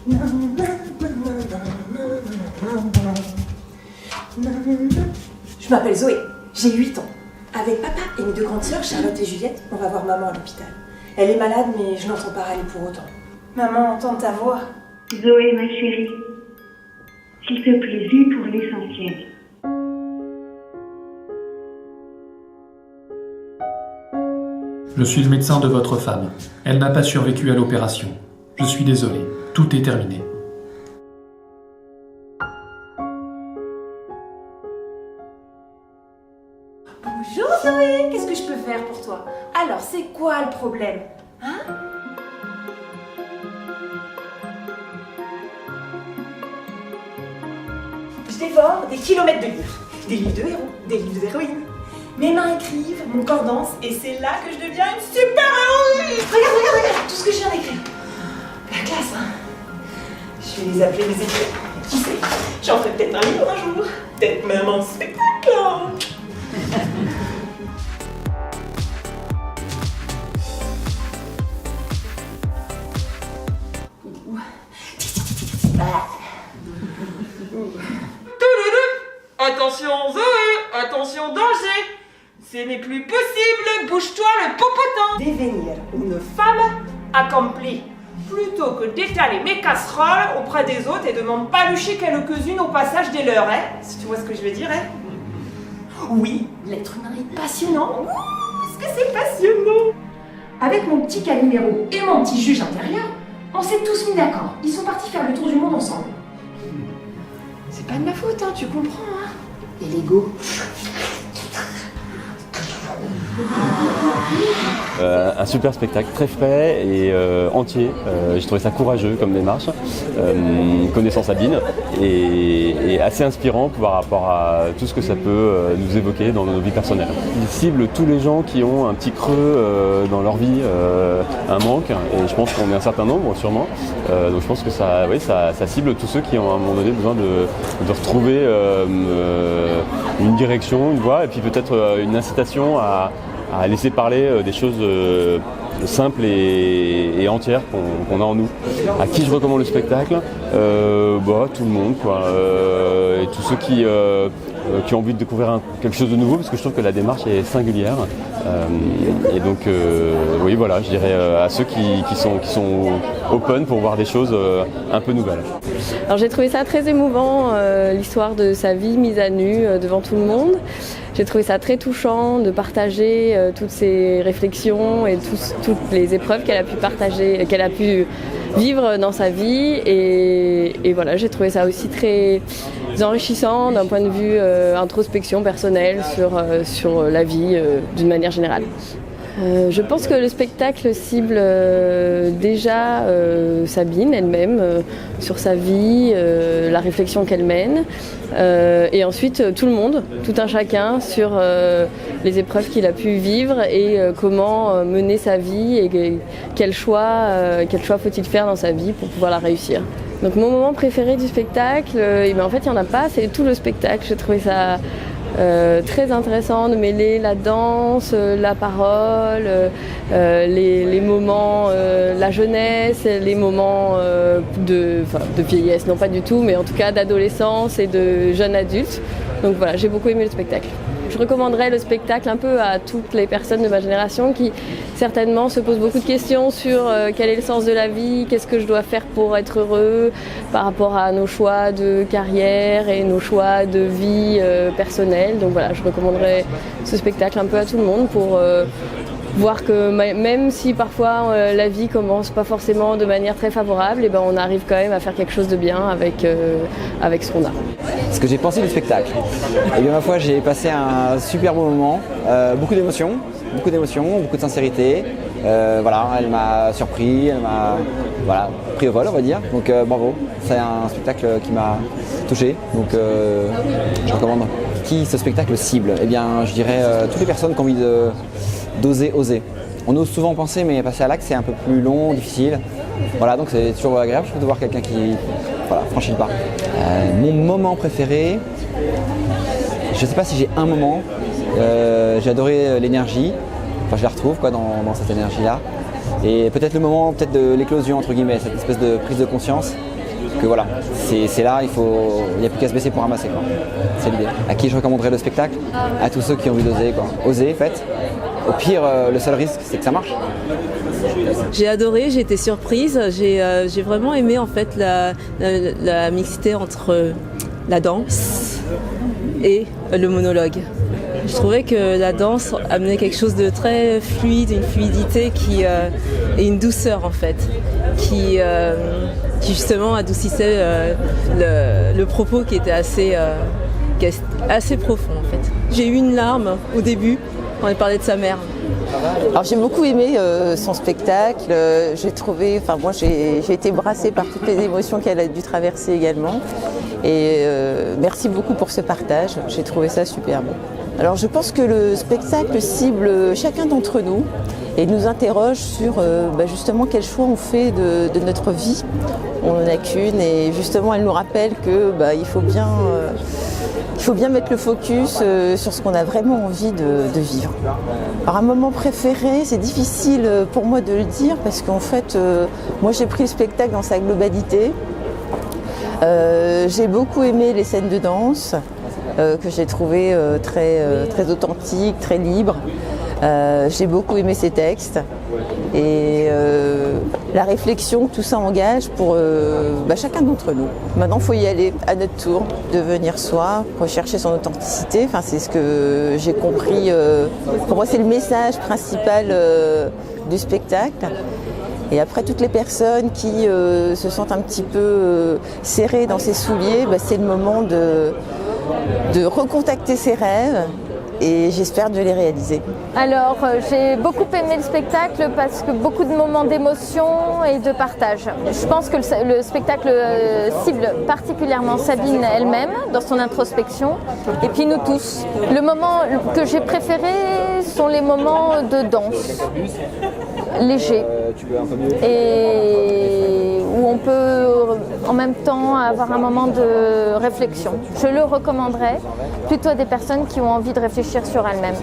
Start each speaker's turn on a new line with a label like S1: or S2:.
S1: Je m'appelle Zoé, j'ai 8 ans. Avec papa et mes 2 grandes sœurs, Charlotte et Juliette, on va voir maman à l'hôpital. Elle est malade, mais je n'entends pas râler pour autant. Maman, entends ta voix.
S2: Zoé, ma chérie, s'il te plaît, vis pour l'essentiel.
S3: Je suis le médecin de votre femme. Elle n'a pas survécu à l'opération. Je suis désolé, tout est terminé.
S1: Bonjour Zoé, qu'est-ce que je peux faire pour toi? Alors, c'est quoi le problème? Hein? Je dévore des kilomètres de livres. Des livres de héros, des livres d'héroïnes. Mes mains écrivent, mon corps danse, et c'est là que je deviens une super héroïne! Regarde, tout ce que je viens d'écrire. La classe, hein? Je vais les appeler mes écrits. Qui sait? J'en ferai peut-être un livre un jour. Peut-être même un spectacle.
S4: Attention Zoé, attention danger. Ce n'est plus possible, bouge-toi le popotin.
S1: Devenir une femme accomplie. Plutôt que d'étaler mes casseroles auprès des autres et de m'en palucher quelques-unes au passage des leurs, hein? Si tu vois ce que je veux dire, hein? Oui, l'être humain est passionnant. Ouh, est-ce que c'est passionnant? Avec mon petit Calimero et mon petit juge intérieur, on s'est tous mis d'accord. Ils sont partis faire le tour du monde ensemble. C'est pas de ma faute, hein, tu comprends, hein? Et l'ego.
S5: Un super spectacle, très frais et entier. J'ai trouvé ça courageux comme démarche, connaissant Sabine, et assez inspirant par rapport à tout ce que ça peut nous évoquer dans nos vies personnelles. Il cible tous les gens qui ont un petit creux dans leur vie, un manque, et je pense qu'on est un certain nombre sûrement. Donc je pense que ça cible tous ceux qui ont à un moment donné besoin de retrouver une direction, une voie, et puis peut-être une incitation à laisser parler des choses simples et entières qu'on a en nous. À qui je recommande le spectacle? Tout le monde, quoi. Et tous ceux qui ont envie de découvrir quelque chose de nouveau, parce que je trouve que la démarche est singulière. Et donc, oui, voilà, je dirais à ceux qui sont open pour voir des choses un peu nouvelles.
S6: Alors j'ai trouvé ça très émouvant, l'histoire de sa vie mise à nu devant tout le monde. J'ai trouvé ça très touchant de partager toutes ses réflexions et toutes les épreuves qu'elle a pu partager, qu'elle a pu vivre dans sa vie. Et voilà, j'ai trouvé ça aussi très enrichissant d'un point de vue introspection personnelle sur la vie d'une manière générale. Je pense que le spectacle cible déjà Sabine elle-même sur sa vie, la réflexion qu'elle mène, et ensuite tout le monde, tout un chacun sur les épreuves qu'il a pu vivre et comment mener sa vie et quel choix faut-il faire dans sa vie pour pouvoir la réussir. Donc mon moment préféré du spectacle, en fait il n'y en a pas, c'est tout le spectacle. J'ai trouvé ça très intéressant de mêler la danse, la parole, les moments, la jeunesse, les moments de vieillesse, non pas du tout, mais en tout cas d'adolescence et de jeune adulte. Donc voilà, j'ai beaucoup aimé le spectacle. Je recommanderais le spectacle un peu à toutes les personnes de ma génération qui certainement se posent beaucoup de questions sur quel est le sens de la vie, qu'est-ce que je dois faire pour être heureux par rapport à nos choix de carrière et nos choix de vie personnelle. Donc voilà, je recommanderais ce spectacle un peu à tout le monde pour voir que même si parfois la vie commence pas forcément de manière très favorable, on arrive quand même à faire quelque chose de bien avec ce qu'on a.
S7: Ce que j'ai pensé du spectacle, ma foi, j'ai passé un super bon moment, beaucoup d'émotions, beaucoup de sincérité. Elle m'a surpris, elle m'a pris au vol, on va dire. Donc bravo, c'est un spectacle qui m'a touché. Donc je recommande. Qui ce spectacle cible? Je dirais toutes les personnes qui ont envie d'oser. On ose souvent penser, mais passer à l'acte, c'est un peu plus long, difficile. Voilà, donc c'est toujours agréable, je trouve, de voir quelqu'un qui franchit le pas. Mon moment préféré, je ne sais pas si j'ai un moment. J'ai adoré l'énergie. Je la retrouve dans cette énergie-là. Et peut-être le moment de l'éclosion, entre guillemets, cette espèce de prise de conscience que voilà, c'est là, il n'y a plus qu'à se baisser pour ramasser, quoi. C'est l'idée. À qui je recommanderais le spectacle? À tous ceux qui ont envie d'oser, quoi. Osez, faites. Au pire, le seul risque, c'est que ça marche.
S8: J'ai adoré, j'ai été surprise, j'ai vraiment aimé en fait la mixité entre la danse et le monologue. Je trouvais que la danse amenait quelque chose de très fluide, une fluidité et une douceur en fait, qui justement adoucissait le propos qui était assez profond en fait. J'ai eu une larme au début quand il parlait de sa mère.
S9: Alors j'ai beaucoup aimé son spectacle, j'ai trouvé, moi j'ai été brassée par toutes les émotions qu'elle a dû traverser également et merci beaucoup pour ce partage, j'ai trouvé ça superbe. Alors je pense que le spectacle cible chacun d'entre nous et nous interroge sur justement quel choix on fait de notre vie. On n'en a qu'une et justement elle nous rappelle que il faut bien mettre le focus sur ce qu'on a vraiment envie de vivre. Alors un moment préféré, c'est difficile pour moi de le dire parce qu'en fait, moi j'ai pris le spectacle dans sa globalité. J'ai beaucoup aimé les scènes de danse que j'ai trouvées très authentiques, très libres. J'ai beaucoup aimé ses textes et la réflexion que tout ça engage pour chacun d'entre nous. Maintenant, il faut y aller à notre tour, devenir soi, rechercher son authenticité. Enfin, c'est ce que j'ai compris. Pour moi, c'est le message principal du spectacle. Et après, toutes les personnes qui se sentent un petit peu serrées dans ses souliers, c'est le moment de recontacter ses rêves. Et j'espère de les réaliser.
S10: Alors, j'ai beaucoup aimé le spectacle parce que beaucoup de moments d'émotion et de partage. Je pense que le spectacle cible particulièrement Sabine elle-même dans son introspection et puis nous tous. Le moment que j'ai préféré sont les moments de danse, légers et où on peut en même temps avoir un moment de réflexion. Je le recommanderais plutôt à des personnes qui ont envie de réfléchir sur elles-mêmes.